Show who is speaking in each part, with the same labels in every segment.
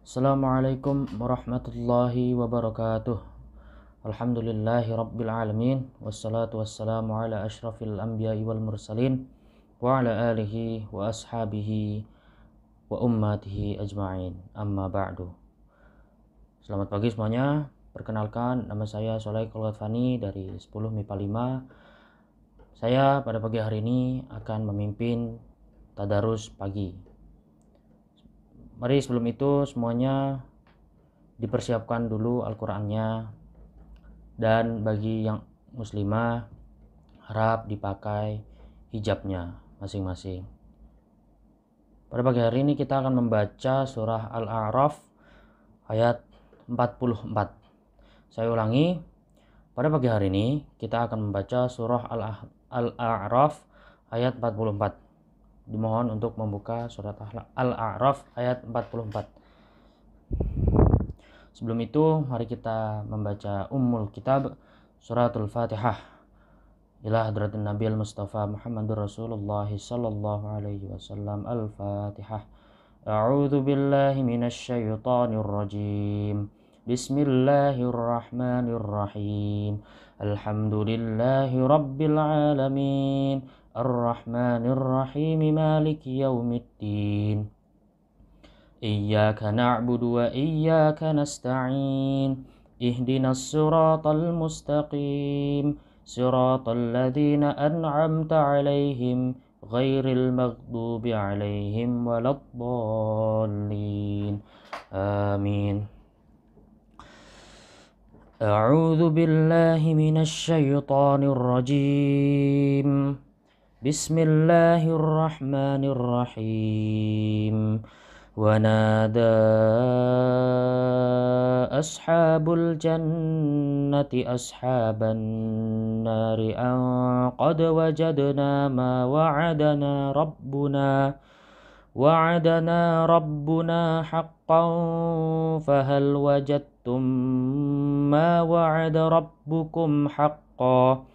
Speaker 1: Assalamualaikum warahmatullahi wabarakatuh. Alhamdulillahi rabbil alamin. Wassalatu wassalamu ala ashrafil anbiya'i wal mursalin wa ala alihi wa ashabihi wa ummatihi ajma'in. Amma ba'du. Selamat pagi semuanya. Perkenalkan, nama saya Soleh Kolgatfani dari 10 MIPA 5. Saya pada pagi hari ini akan memimpin tadarus pagi. Mari sebelum itu semuanya dipersiapkan dulu Al-Qur'annya, dan bagi yang muslimah harap dipakai hijabnya masing-masing. Pada pagi hari ini kita akan membaca surah Al-A'raf ayat 44. Saya ulangi, pada pagi hari ini kita akan membaca surah Al-A'raf ayat 44. Dimohon untuk membuka surat Al-A'raf ayat 44. Sebelum itu, mari kita membaca Ummul Kitab, Suratul Fatihah. Ila hadratin Nabi al-Mustafa Muhammadur Rasulullah sallallahu alaihi wasallam. Al-Fatihah. A'udzu billahi minasy syaithanir rajim. Bismillahirrahmanirrahim. Alhamdulillahi rabbil alamin. Ar-Rahmanir-Rahim, Maliki Yaumiddin. Iyyaka na'budu wa iyyaka nasta'in. Ihdinas siratal mustaqim. Siratal ladzina an'amta 'alaihim ghairil maghdubi 'alaihim waladdallin. Amin. A'udzu billahi minasy syaithanir rajim. Bismillahirrahmanirrahim. Wanada ashabul jannati ashaban nari an qad wajadna ma wa'adana rabbuna haqqan fahal wajadtum ma wa'ada rabbukum haqqan.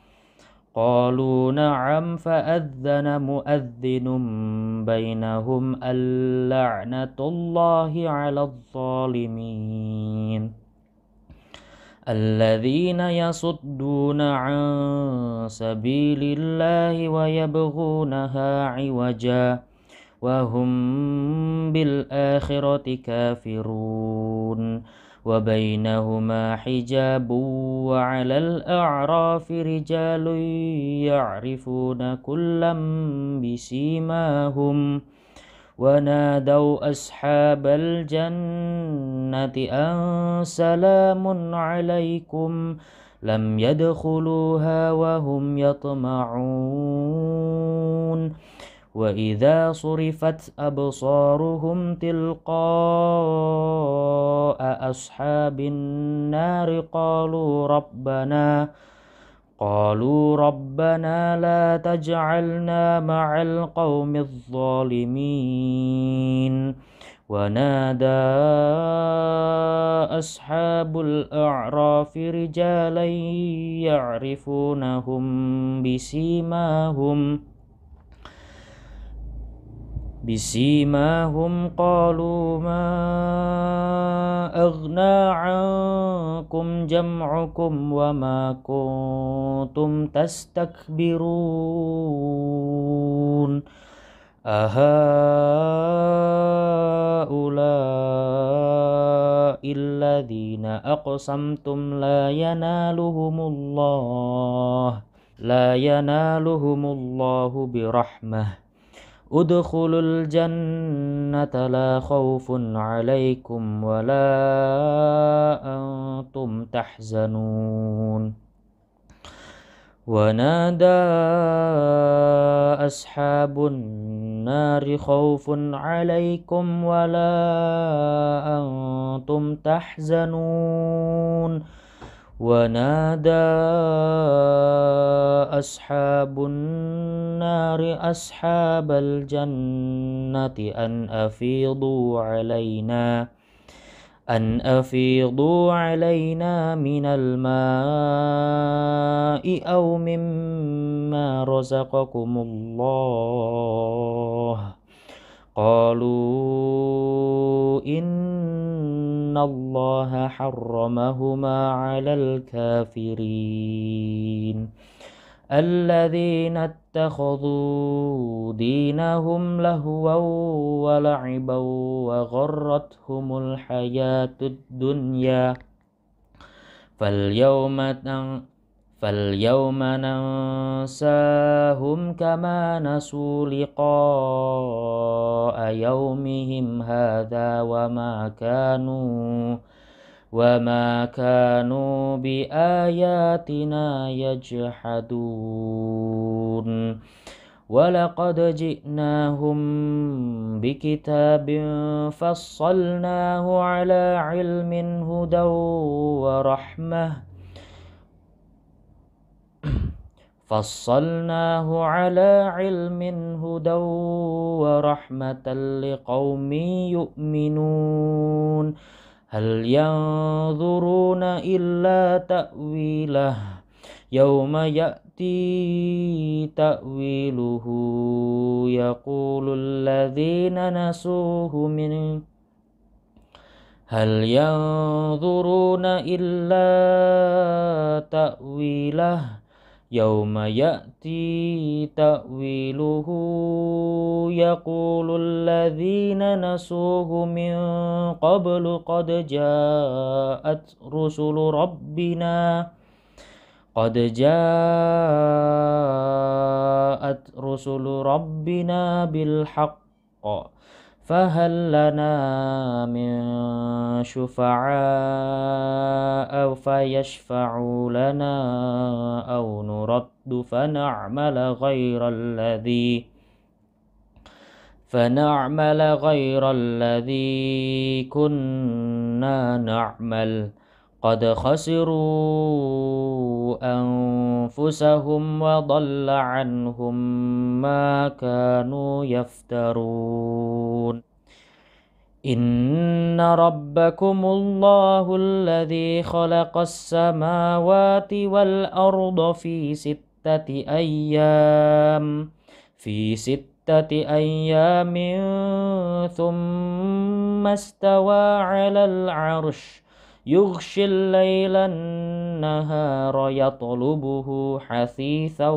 Speaker 1: Qalu na'am fa'adhana mu'adhdhinun bainahum al-la'natullahi 'alal zalimin. Alladzina yasudduna 'an sabilillahi wa yabghunaha 'iwaja wa hum bil akhirati kafirun. وبينهما حجاب وعلى الأعراف رجال يعرفون كلا بسيماهم ونادوا أصحاب الجنة أن سلام عليكم لم يدخلوها وهم يطمعون وإذا صرفت أبصارهم تلقاء أصحاب النار قالوا ربنا لا تجعلنا مع القوم الظالمين ونادى أصحاب الأعراف رجالا يعرفونهم بسيماهم قالوا ما أغنى عنكم جمعكم وما كنتم تستكبرون أهؤلاء الذين أقسمتم لا ينالهم الله برحمة ادخلوا الجنة لا خوف عليكم ولا أنتم تحزنون ونادى أصحاب النار خوف عليكم ولا أنتم تحزنون ونادى أصحاب النار أصحاب الجنة أن أفيضوا علينا من الماء أو مما رزقكم الله qalu innallaha harramahuma 'alal kafirin alladzina ittakhadhu dinahum lahwan wa la'iban wa gharrathumul hayatud dunya فاليوم ننساهم كما نسوا لقاء يومهم هذا وما كانوا بآياتنا يجحدون ولقد جئناهم بكتاب فصلناه على علم هدى ورحمة لقوم يؤمنون هل ينظرون إلا تأويله يوم يأتي تأويله يقول الذين نسوه هل ينظرون إلا تأويله يوم يأتي تأويله يقول الذين نسوه من قبل قد جاءت رسل ربنا بالحق فهل لنا من شفعاء فيشفعوا لنا أو نرد فنعمل غير الذي كنا نعمل قد خسروا أنفسهم وضل عنهم ما كانوا يفترون إن ربكم الله الذي خلق السماوات والأرض في ستة أيام ثم استوى على العرش يغشي الليل النهار يطلبه حثيثا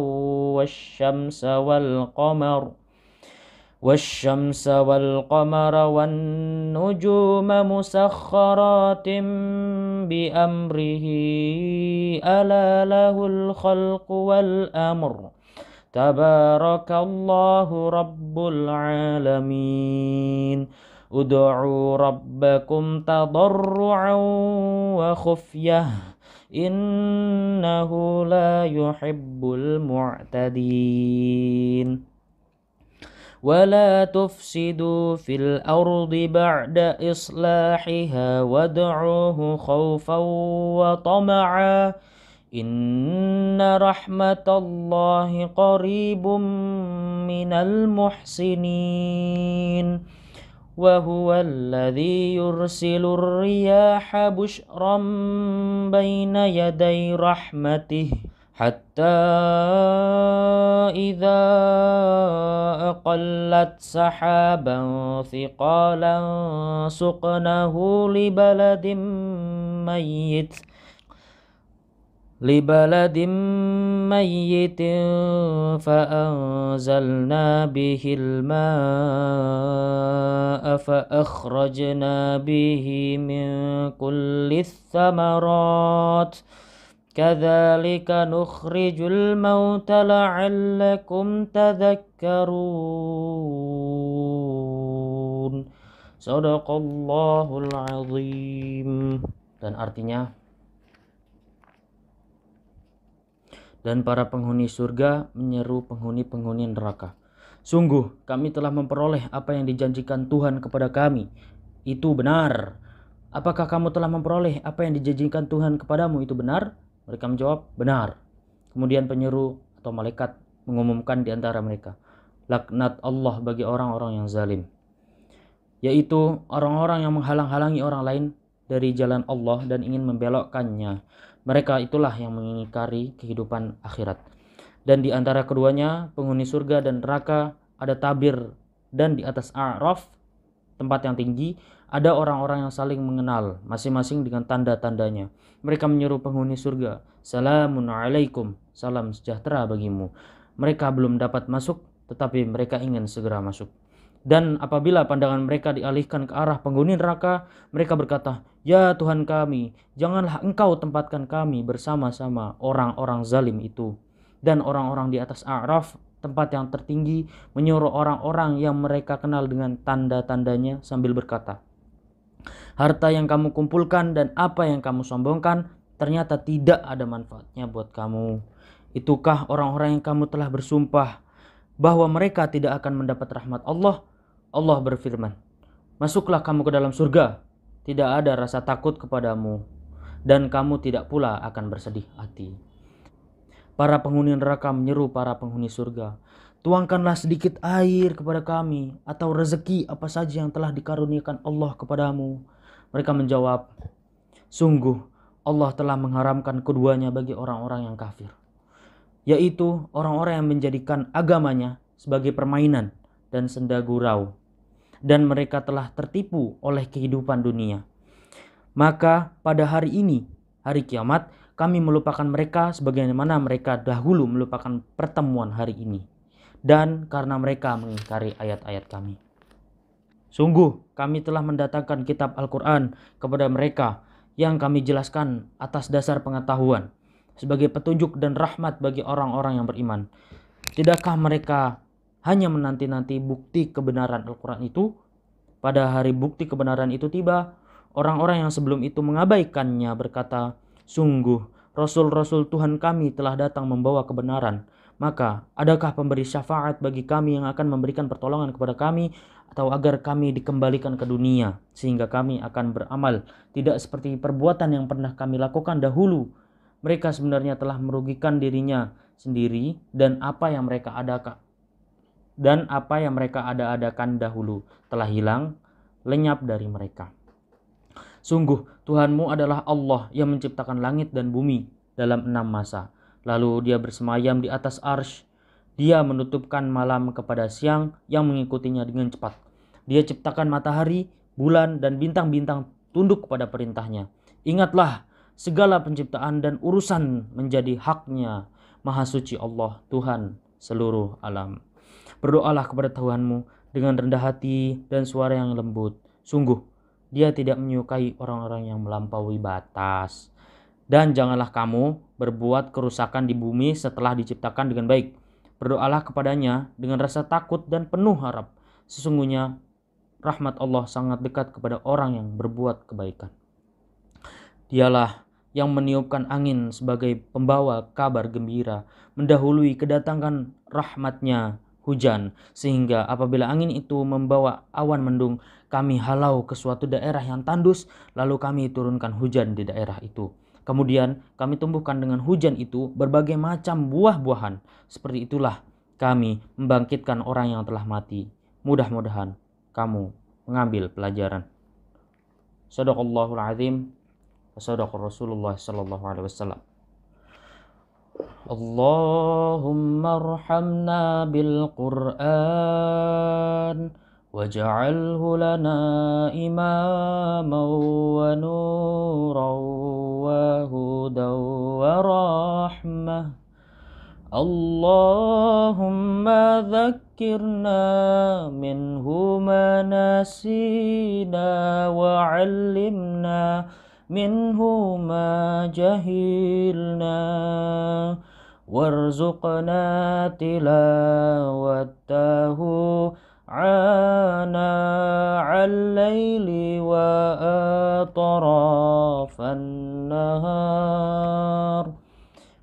Speaker 1: والشمس والقمر والنجوم مسخرات بأمره ألا له الخلق والأمر تبارك الله رب العالمين ادعوا ربكم تضرعا وخفية إنه لا يحب المعتدين ولا تفسدوا في الأرض بعد إصلاحها وادعوه خوفا وطمعا إن رحمة الله قريب من المحسنين وهو الذي يرسل الرياح بشرا بين يدي رحمته حتى إذا أقلت سحابا ثقالا سقناه لبلد ميت فأنزلنا به الماء فأخرجنا به من كل الثمرات كذلك نخرج الموتى لعلكم تذكرون Sadaqallahul azim. Dan artinya, dan para penghuni surga menyeru penghuni-penghuni neraka, sungguh kami telah memperoleh apa yang dijanjikan Tuhan kepada kami, itu benar. Apakah kamu telah memperoleh apa yang dijanjikan Tuhan kepadamu itu benar? Mereka menjawab, benar. Kemudian penyeru atau malaikat mengumumkan di antara mereka, laknat Allah bagi orang-orang yang zalim, yaitu orang-orang yang menghalang-halangi orang lain dari jalan Allah dan ingin membelokkannya. Mereka itulah yang mengingkari kehidupan akhirat. Dan di antara keduanya, penghuni surga dan neraka, ada tabir dan di atas A'raf, tempat yang tinggi, ada orang-orang yang saling mengenal, masing-masing dengan tanda-tandanya. Mereka menyeru penghuni surga, "Salamun alaikum," salam sejahtera bagimu. Mereka belum dapat masuk, tetapi mereka ingin segera masuk. Dan apabila pandangan mereka dialihkan ke arah penghuni neraka, mereka berkata, "Ya Tuhan kami, janganlah Engkau tempatkan kami bersama-sama orang-orang zalim itu." Dan orang-orang di atas A'raf, tempat yang tertinggi, menyuruh orang-orang yang mereka kenal dengan tanda-tandanya sambil berkata, "Harta yang kamu kumpulkan dan apa yang kamu sombongkan ternyata tidak ada manfaatnya buat kamu. Itukah orang-orang yang kamu telah bersumpah bahwa mereka tidak akan mendapat rahmat Allah?" Allah berfirman, "Masuklah kamu ke dalam surga. Tidak ada rasa takut kepadamu dan kamu tidak pula akan bersedih hati." Para penghuni neraka menyeru para penghuni surga, "Tuangkanlah sedikit air kepada kami atau rezeki apa saja yang telah dikaruniakan Allah kepadamu." Mereka menjawab, "Sungguh Allah telah mengharamkan keduanya bagi orang-orang yang kafir, yaitu orang-orang yang menjadikan agamanya sebagai permainan dan senda gurau, dan mereka telah tertipu oleh kehidupan dunia. Maka pada hari ini, hari kiamat, kami melupakan mereka sebagaimana mereka dahulu melupakan pertemuan hari ini, dan karena mereka mengingkari ayat-ayat kami. Sungguh kami telah mendatangkan kitab Al-Quran kepada mereka yang kami jelaskan atas dasar pengetahuan sebagai petunjuk dan rahmat bagi orang-orang yang beriman. Tidakkah mereka hanya menanti-nanti bukti kebenaran Al-Quran itu? Pada hari bukti kebenaran itu tiba, orang-orang yang sebelum itu mengabaikannya berkata, "Sungguh Rasul-Rasul Tuhan kami telah datang membawa kebenaran. Maka adakah pemberi syafaat bagi kami yang akan memberikan pertolongan kepada kami, atau agar kami dikembalikan ke dunia sehingga kami akan beramal tidak seperti perbuatan yang pernah kami lakukan dahulu? Mereka sebenarnya telah merugikan dirinya sendiri dan apa yang mereka ada-adakan dahulu telah hilang lenyap dari mereka. Sungguh Tuhanmu adalah Allah yang menciptakan langit dan bumi dalam 6 masa. Lalu dia bersemayam di atas arsy. Dia menutupkan malam kepada siang yang mengikutinya dengan cepat. Dia ciptakan matahari, bulan, dan bintang-bintang tunduk kepada perintahnya. Ingatlah, segala penciptaan dan urusan menjadi haknya Maha Suci Allah, Tuhan seluruh alam. Berdoalah kepada Tuhanmu dengan rendah hati dan suara yang lembut. Sungguh, Dia tidak menyukai orang-orang yang melampaui batas. Dan janganlah kamu berbuat kerusakan di bumi setelah diciptakan dengan baik. Berdoalah kepadanya dengan rasa takut dan penuh harap. Sesungguhnya rahmat Allah sangat dekat kepada orang yang berbuat kebaikan. Dialah yang meniupkan angin sebagai pembawa kabar gembira, mendahului kedatangan rahmatnya hujan, sehingga apabila angin itu membawa awan mendung, kami halau ke suatu daerah yang tandus, lalu kami turunkan hujan di daerah itu. Kemudian kami tumbuhkan dengan hujan itu berbagai macam buah-buahan. Seperti itulah kami membangkitkan orang yang telah mati. Mudah-mudahan kamu mengambil pelajaran. Shadaqallahul azim wa shadaqa Rasulullah sallallahu alaihi wasallam. Allahumma arhamna bil Qur'an waj'alhu lana imaman wa nuran wa hudan wa rahmah. Allahumma dhakkirna minhu ma nasina wa 'allimna minhu ma jahilna warzuqna tilawatahu ana al-laili wa atrafan nahar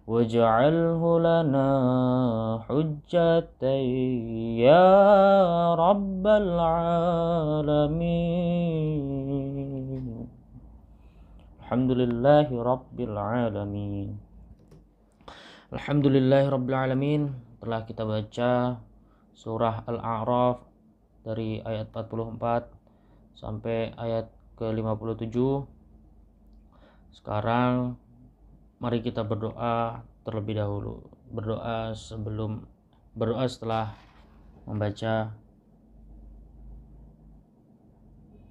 Speaker 1: waj'alhu lana hujjatan ya rabbal alamin. Alhamdulillahi rabbil alamin. Alhamdulillahi rabbil alamin. Telah kita baca surah Al-A'raf dari ayat 44 sampai ayat ke-57. Sekarang mari kita berdoa terlebih dahulu. Berdoa setelah membaca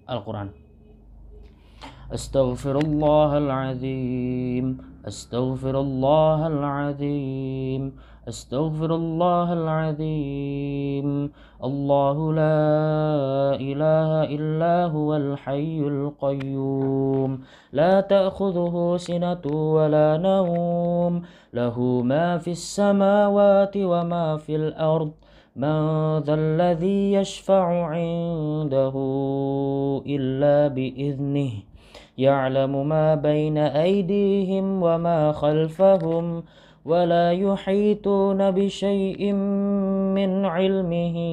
Speaker 1: Al-Quran. Astaghfirullahal azim, astaghfirullahal azim, astaghfirullahal azim. Allahu la ilaha illa huwal hayyul qayyum, la ta'khudhuhu sinatu wa la nawm, lahu ma fis samawati wa ma fil ard. Man dzalladzi yashfa'u 'indahu illa bi'idhnihi, ya'lamu ma baina aydihim wa ma khalfahum, wa la yuhituna bi syai'in min 'ilmihi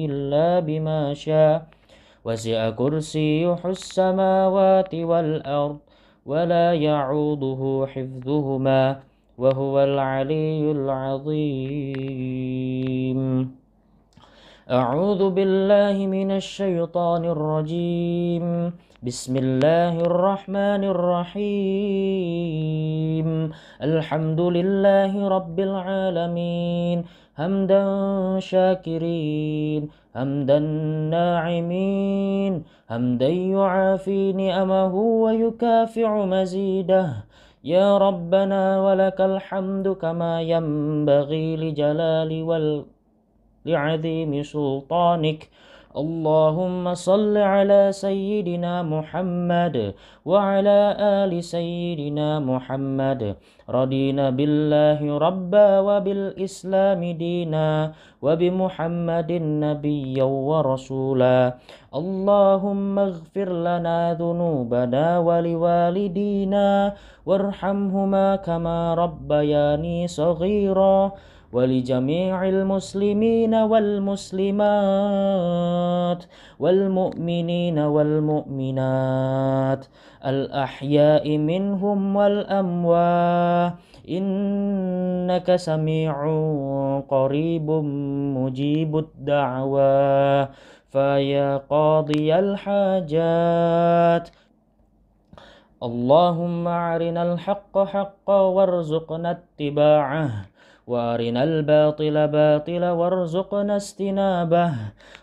Speaker 1: illa bima syaa'. Wasi'a kursiyyuhus samawati wal ard, wa la ya'uduhu hifdhuhuma, wa huwal 'aliyyul 'azim. A'udzu billahi minasy syaithanir rajim. Bismillahirrahmanirrahim. Alhamdulillahi rabbil alamin. Hamdan syakirin, hamdan na'imin, hamdan yu'afi ni'amahu wa yukafi'u mazidah. Ya Rabbana walakal hamdu kama yanbaghi li jalali wal li'azimi sultanik. Allahumma salli ala sayyidina Muhammad wa ala ali sayyidina Muhammad. Radina billahi rabba wa bil islami dina wa bi Muhammadin nabiyyan wa rasula. Allahumma ighfir lana dhunubana wa liwalidina warhamhuma kama rabbayani saghira. ولجميع المسلمين والمسلمات والمؤمنين والمؤمنات الأحياء منهم والأموات إنك سميع قريب مجيب الدعوات فيا قاضي الحاجات. اللهم أرنا الحق حقا وارزقنا اتباعه وارنا الباطل باطلا وارزقنا اجتنابه.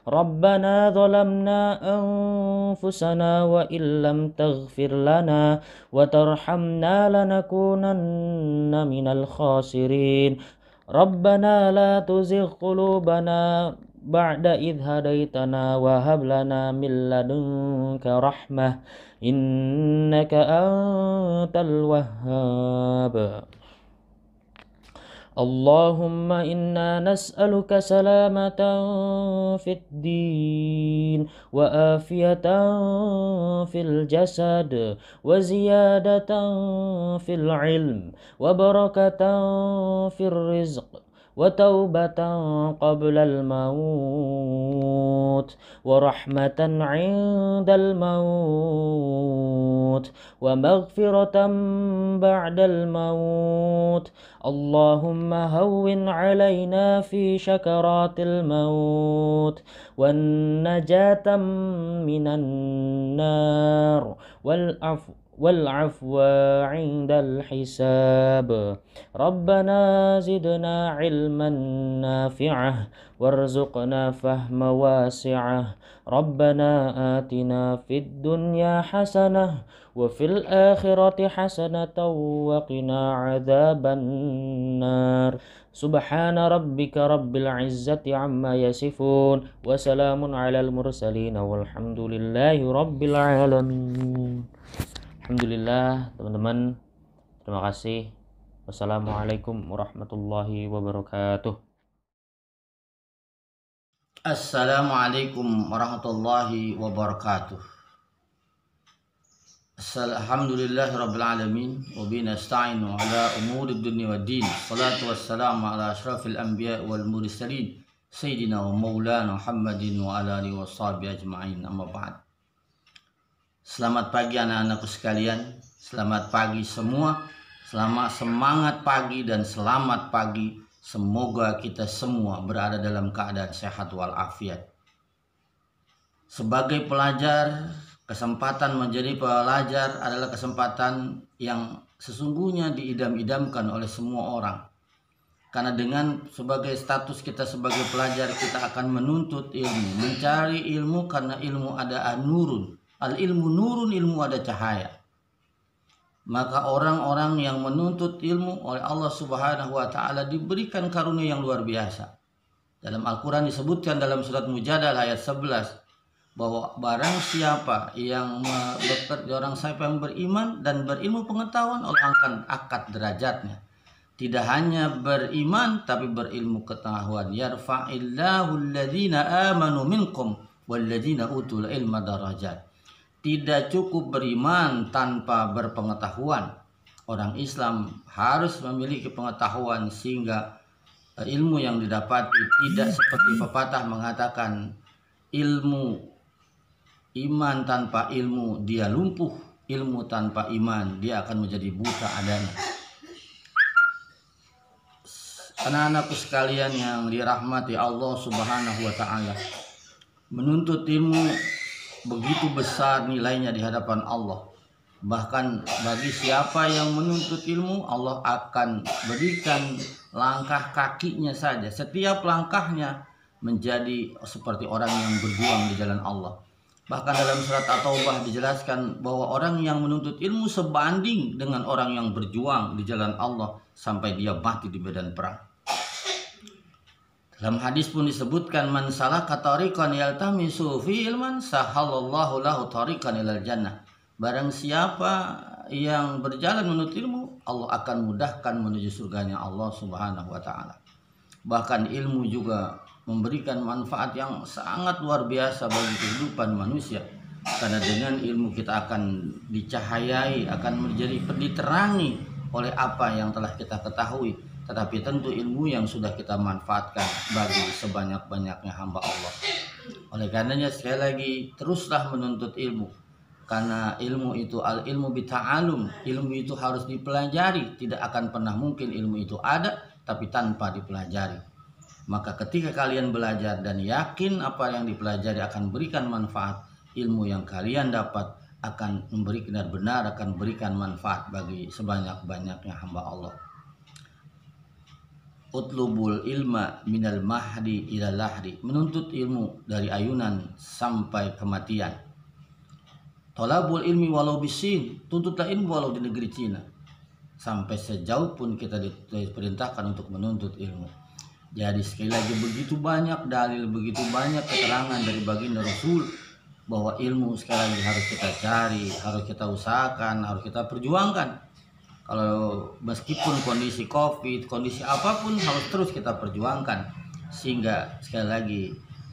Speaker 1: ربنا ظلمنا أنفسنا وإن لم تغفر لنا وترحمنا لنكونن من الخاسرين. ربنا لا تزغ قلوبنا بعد إذ هديتنا وهب لنا من لدنك رحمة إنك أنت الوهاب. اللهم إنا نسألك سلامة في الدين وآفية في الجسد وزيادة في العلم وبركة في الرزق وتوبة قبل الموت ورحمة عند الموت ومغفرة بعد الموت. اللهم هون علينا في شكرات الموت والنجاة من النار والعفو عند الحساب. ربنا زدنا علما نافعا وارزقنا فهم واسعة. ربنا آتنا في الدنيا حسنة وفي الآخرة حسنة وقنا عذاب النار. سبحان ربك رب العزة عما يصفون وسلام على المرسلين والحمد لله رب العالمين. Alhamdulillah teman-teman, terima kasih. Wassalamualaikum warahmatullahi wabarakatuh.
Speaker 2: Assalamualaikum warahmatullahi wabarakatuh. Alhamdulillahi rabbil alamin wa bihi nasta'inu ala umuri dunya waddin. Salatu wassalamu ala asyrafil anbiya wal mursalin sayyidina wa maulana Muhammadin wa ala alihi washabihi ajma'in. Amma ba'd. Selamat pagi anak-anakku sekalian. Selamat pagi semua. Selamat semangat pagi dan selamat pagi. Semoga kita semua berada dalam keadaan sehat walafiat. Sebagai pelajar, kesempatan menjadi pelajar adalah kesempatan yang sesungguhnya diidam-idamkan oleh semua orang. Karena dengan sebagai status kita sebagai pelajar, kita akan menuntut ilmu, mencari ilmu, karena ilmu ada nurun. Al ilmu nurun, ilmu ada cahaya. Maka orang-orang yang menuntut ilmu oleh Allah Subhanahu wa taala diberikan karunia yang luar biasa. Dalam Al-Qur'an disebutkan dalam surat Mujadalah ayat 11 bahwa barang siapa yang beriman dan berilmu pengetahuan, Allah akan angkat derajatnya. Tidak hanya beriman tapi berilmu pengetahuan. Yarfa'illahu alladhina amanu minkum walladhina utul ilma darajat. Tidak cukup beriman tanpa berpengetahuan. Orang Islam harus memiliki pengetahuan sehingga ilmu yang didapati tidak seperti pepatah mengatakan ilmu iman tanpa ilmu dia lumpuh, ilmu tanpa iman dia akan menjadi buta adanya. Anak-anakku sekalian yang dirahmati Allah Subhanahu wa taala, menuntut ilmu begitu besar nilainya di hadapan Allah. Bahkan bagi siapa yang menuntut ilmu, Allah akan berikan langkah kakinya saja, setiap langkahnya menjadi seperti orang yang berjuang di jalan Allah. Bahkan dalam surat At-Taubah dijelaskan bahwa orang yang menuntut ilmu sebanding dengan orang yang berjuang di jalan Allah sampai dia mati di medan perang. Dalam hadis pun disebutkan, man salaka tariqan yaltamisu fi ilman sahalallahu lahu tariqan ilal jannah. Barang siapa yang berjalan menuntut ilmu, Allah akan mudahkan menuju surganya Allah Subhanahu wa taala. Bahkan ilmu juga memberikan manfaat yang sangat luar biasa bagi kehidupan manusia. Karena dengan ilmu kita akan dicahayai, akan menjadi diterangi oleh apa yang telah kita ketahui. Tetapi tentu ilmu yang sudah kita manfaatkan bagi sebanyak-banyaknya hamba Allah. Oleh karenanya sekali lagi teruslah menuntut ilmu. Karena ilmu itu al-ilmu bita'alum, ilmu itu harus dipelajari. Tidak akan pernah mungkin ilmu itu ada tapi tanpa dipelajari. Maka ketika kalian belajar dan yakin apa yang dipelajari akan berikan manfaat, ilmu yang kalian dapat akan memberi benar-benar akan berikan manfaat bagi sebanyak-banyaknya hamba Allah. Utlubul ilma minal mahdi ilal lahdi, menuntut ilmu dari ayunan sampai kematian. Tolabul ilmi walau bisin, tuntutlah ilmu walau di negeri Cina. Sampai sejauh pun kita diperintahkan untuk menuntut ilmu. Jadi sekali lagi begitu banyak dalil, begitu banyak keterangan dari baginda Rasul bahwa ilmu sekali lagi harus kita cari, harus kita usahakan, harus kita perjuangkan. Kalau meskipun kondisi COVID, kondisi apapun harus terus kita perjuangkan. Sehingga sekali lagi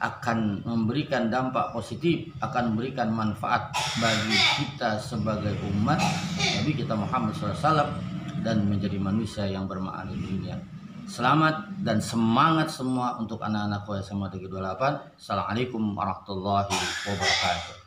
Speaker 2: akan memberikan dampak positif, akan memberikan manfaat bagi kita sebagai umat Nabi kita Muhammad SAW dan menjadi manusia yang bermakna di dunia. Selamat dan semangat semua untuk anak-anak SMA Negeri 28. Assalamualaikum warahmatullahi wabarakatuh.